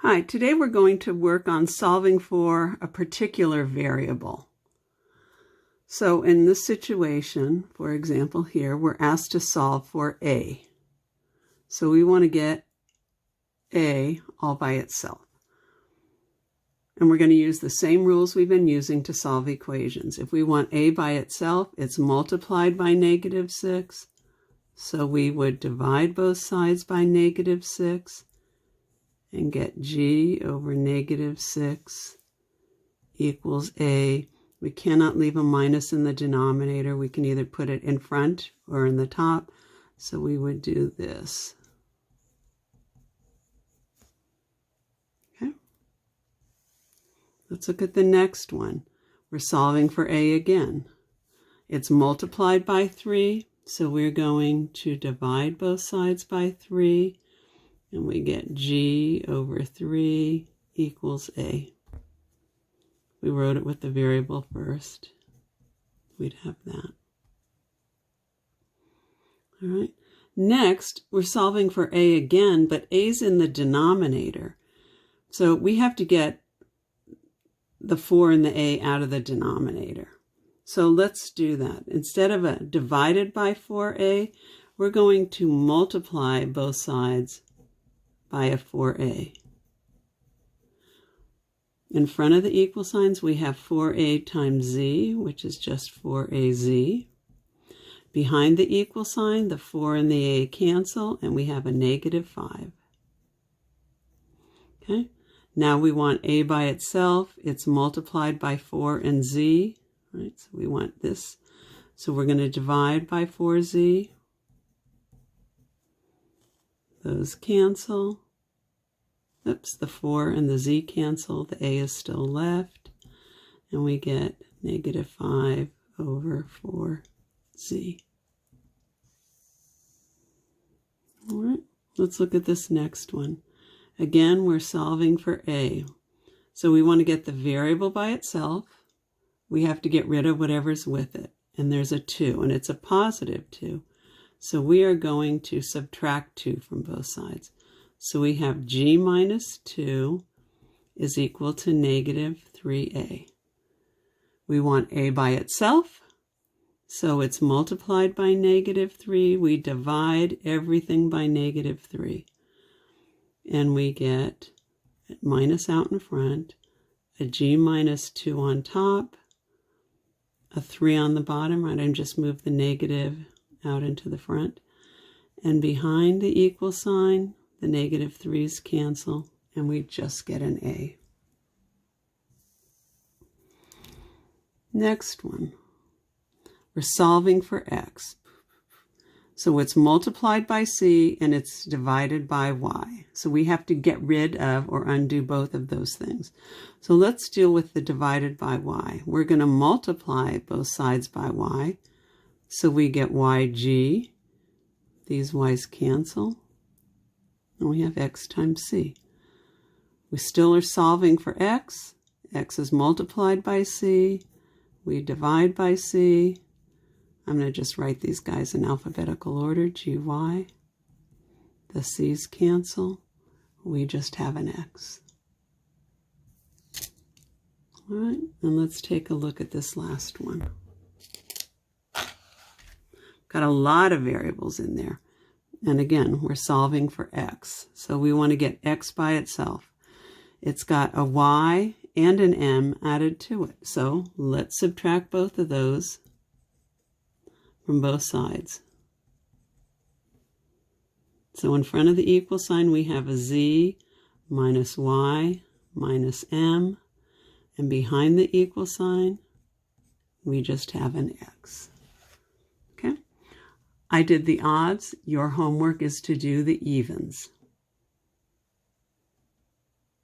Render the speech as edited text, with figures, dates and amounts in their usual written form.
Hi, today we're going to work on solving for a particular variable. So in this situation, for example here, we're asked to solve for a. So we want to get a all by itself. And we're going to use the same rules we've been using to solve equations. If we want a by itself, it's multiplied by -6. So we would divide both sides by -6. And get g over -6 equals a. We cannot leave a minus in the denominator. We can either put it in front or in the top. So we would do this. Okay. Let's look at the next one. We're solving for a again. It's multiplied by 3. So we're going to divide both sides by 3. And we get g over 3 equals a. We wrote it with the variable first. We'd have that. All right. Next, we're solving for a again, but a's in the denominator. So we have to get the 4 and the a out of the denominator. So let's do that. Instead of a divided by 4a, we're going to multiply both sides by a 4a. In front of the equal signs, we have 4a times z, which is just 4az. Behind the equal sign, the 4 and the a cancel, and we have a -5. Okay, now we want a by itself. It's multiplied by 4 and z, right? So we want this. So we're going to divide by 4z. Those cancel. Oops, the 4 and the z cancel. The a is still left. And we get -5 over 4z. All right, let's look at this next one. Again, we're solving for a. So we want to get the variable by itself. We have to get rid of whatever's with it. And there's a 2, and it's a positive 2. So we are going to subtract 2 from both sides. So we have g minus 2 is equal to -3a. We want a by itself, so it's multiplied by -3. We divide everything by -3. And we get minus out in front, a g minus 2 on top, a 3 on the bottom, right? I just moved the negative out into the front. And behind the equal sign, the -3's cancel, and we just get an a. Next one. We're solving for x. So it's multiplied by c, and it's divided by y. So we have to get rid of or undo both of those things. So let's deal with the divided by y. We're going to multiply both sides by y. So we get yg. These y's cancel. And we have x times c. We still are solving for x. X is multiplied by c. We divide by c. I'm going to just write these guys in alphabetical order. gy. The c's cancel. We just have an x. All right, and let's take a look at this last one. Got a lot of variables in there. And again, we're solving for x. So we want to get x by itself. It's got a y and an m added to it. So let's subtract both of those from both sides. So in front of the equal sign, we have a z minus y minus m. And behind the equal sign, we just have an x. Okay? I did the odds. Your homework is to do the evens.